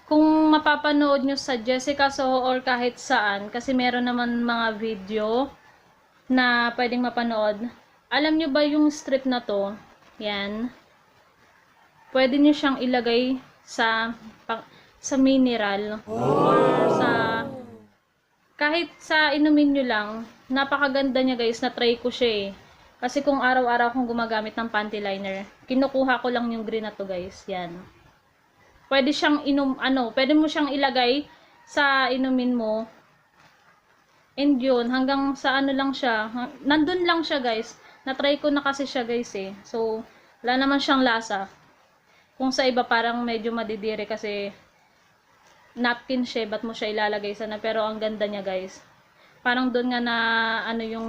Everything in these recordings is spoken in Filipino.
Kung mapapanood nyo sa Jessica Soho or kahit saan, kasi meron naman mga video na pwedeng mapanood. Alam nyo ba yung strip na to? Yan. Pwede nyo siyang ilagay sa sa mineral or sa kahit sa inumin nyo lang. Napakaganda niya guys, na-try ko siya eh. Kasi kung araw-araw akong gumagamit ng panty liner, kinukuha ko lang yung green na to guys. Yan. Pwede siyang pwede mo siyang ilagay sa inumin mo. And yun, hanggang sa ano lang siya. Nandun lang siya guys. Na-try ko na kasi siya guys eh. So, wala naman siyang lasa. Kung sa iba parang medyo madidire kasi napkin siya, ba't mo siya ilalagay sana. Pero ang ganda niya guys. Parang doon nga na ano yung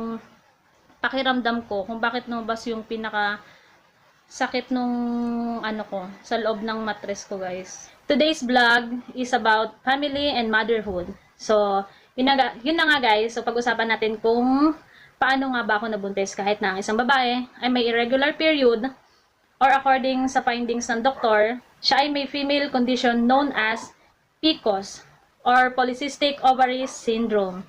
pakiramdam ko kung bakit lumabas yung pinaka sakit nung ano ko sa loob ng mattress ko guys. Today's vlog is about family and motherhood. So, yun na nga guys. So, pag-usapan natin kung paano nga ba ako nabuntis kahit na ang isang babae ay may irregular period or according sa findings ng doktor, siya ay may female condition known as PCOS or Polycystic Ovary Syndrome.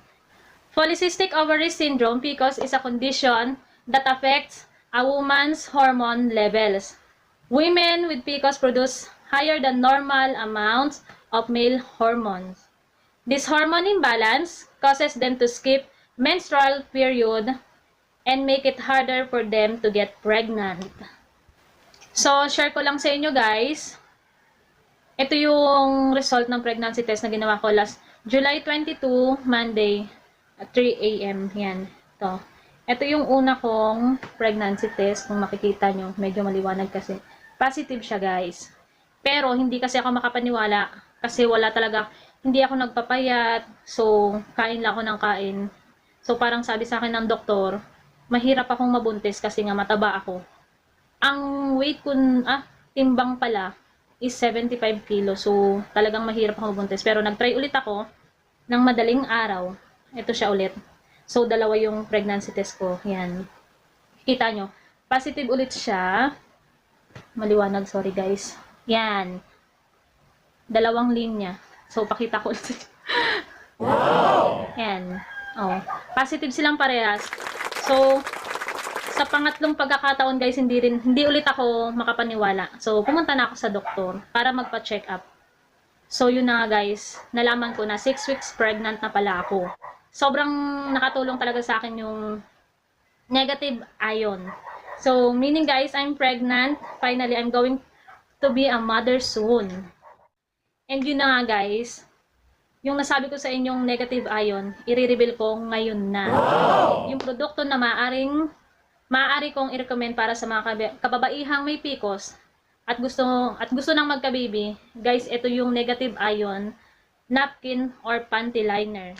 Polycystic Ovary Syndrome, PCOS, is a condition that affects a woman's hormone levels. Women with PCOS produce higher than normal amounts of male hormones. This hormone imbalance causes them to skip menstrual period and make it harder for them to get pregnant. So, share ko lang sa inyo guys. Ito yung result ng pregnancy test na ginawa ko last July 22, Monday, at 3 a.m. Yan. Ito. Ito yung una kong pregnancy test. Kung makikita nyo, medyo maliwanag kasi. Positive siya guys. Pero, hindi kasi ako makapaniwala. Kasi wala talaga, hindi ako nagpapayat. So, kain lang ako ng kain. So, parang sabi sa akin ng doktor, mahirap akong mabuntis kasi nga mataba ako. Ang weight ko, timbang pala, is 75 kilo. So, talagang mahirap ako mabuntis. Pero, nag-try ulit ako ng madaling araw. Ito siya ulit. So, dalawa yung pregnancy test ko. Yan. Kita nyo. Positive ulit siya. Maliwanag, sorry guys. Yan. Dalawang linya. So, pakita ko ulit. Wow! Yan. Oh. Positive silang parehas. So, sa pangatlong pagkakataon guys, hindi ulit ako makapaniwala. So, pumunta na ako sa doktor para magpa-check up. So, yun na nga guys. Nalaman ko na 6 weeks pregnant na pala ako. Sobrang nakatulong talaga sa akin yung negative ion. So, meaning guys, I'm pregnant. Finally, I'm going to be a mother soon. And yun na nga guys, yung nasabi ko sa inyong negative ion, i-reveal ko ngayon na. Wow! Yung produkto na maaari kong i-recommend para sa mga kababaihang may PCOS at gusto nang magka-baby. Guys, ito yung negative ion napkin or panty liner.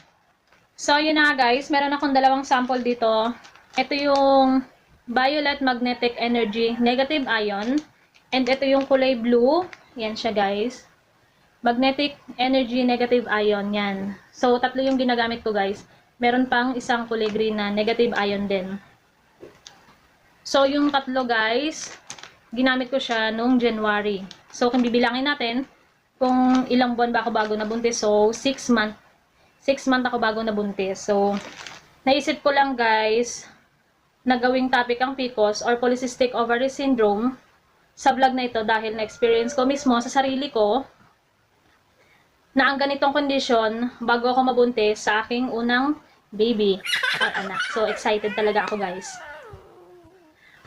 So, yun na guys. Meron akong dalawang sample dito. Ito yung Violet Magnetic Energy Negative Ion. And ito yung kulay blue. Yan siya guys. Magnetic Energy Negative Ion. Yan. So, tatlo yung ginagamit ko guys. Meron pang isang kulay green na Negative Ion din. So, yung tatlo guys, ginamit ko siya noong January. So, kung bibilangin natin, kung ilang buwan ba ako bago nabuntis. So, 6 months ako bago nabuntis. So, naisip ko lang guys, na gawing topic ang PCOS or Polycystic Ovary Syndrome sa vlog na ito dahil na-experience ko mismo sa sarili ko na ang ganitong kondisyon bago ako mabuntis sa aking unang baby or anak. So, excited talaga ako guys.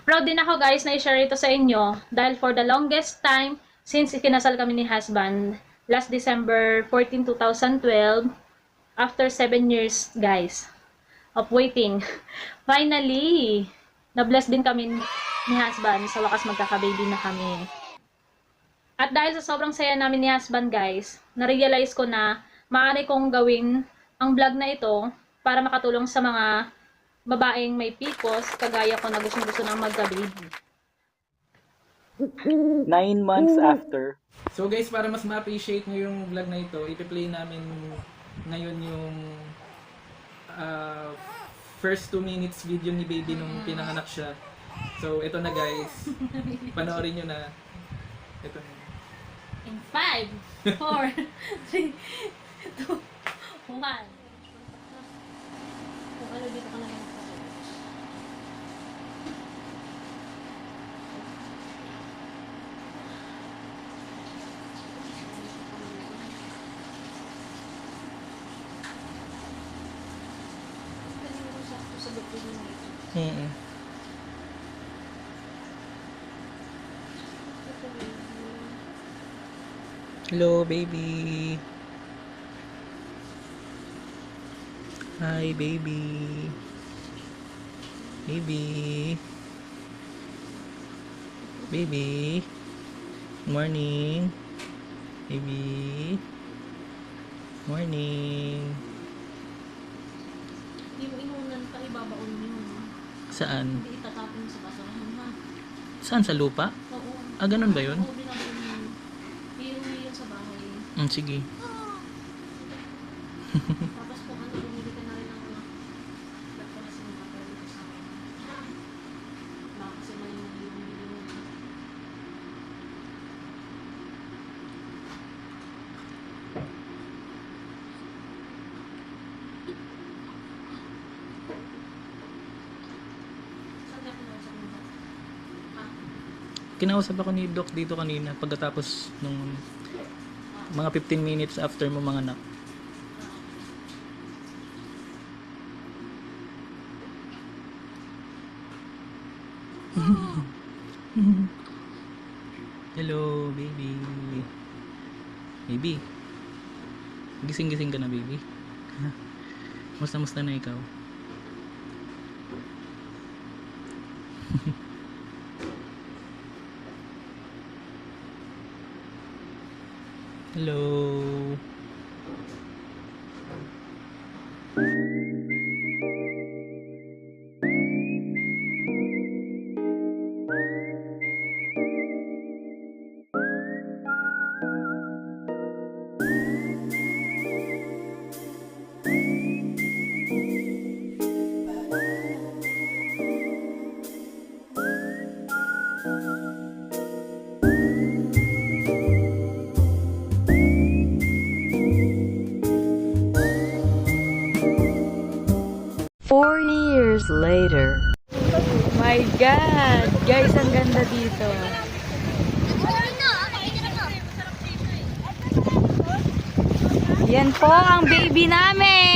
Proud din ako guys na i-share ito sa inyo dahil for the longest time since ikinasal kami ni husband last December 14, 2012, after 7 years, guys, of waiting, finally, na-bless din kami ni husband. Sa wakas, magkaka-baby na kami. At dahil sa sobrang saya namin ni husband, guys, na-realize ko na maaari kong gawin ang vlog na ito para makatulong sa mga babaeng may PCOS, kagaya ko na gusto nang magka-baby. 9 months after. So guys, para mas ma-appreciate nyo yung vlog na ito, ipi-play namin ngayon yung first 2 minutes video ni baby nung pinanganak siya. So ito na guys, panoorin nyo na. Ito na. 5, 4, 3, 2, 1. Kung ano dito ka na lang. Mm. Hello, baby. Hi, baby. Baby. Baby. Morning. Baby. Morning. Yung inunan pa, ibabaon mo yun. Saan? Hindi itatapon mo sa basurahan, ha? Saan? Sa lupa? Oo. Ah, ganun ba yun? Oo, binabaon mo yun. Iyon sa bahay. Sige. Tapos kung ano, bumili ka na rin ng ba't ka na sinakapal dito sa akin. Baka kasi mali na yung bili mo. Saan ka pinausap mo ba? Ha? Kinausap ako ni Doc dito kanina pagkatapos nung mga 15 minutes after mo mga anak. Hello, baby. Baby. Gising-gising ka na, baby. Musta na ikaw? Hello. Years later. My God! Guys, ang ganda dito. Yan po ang baby namin!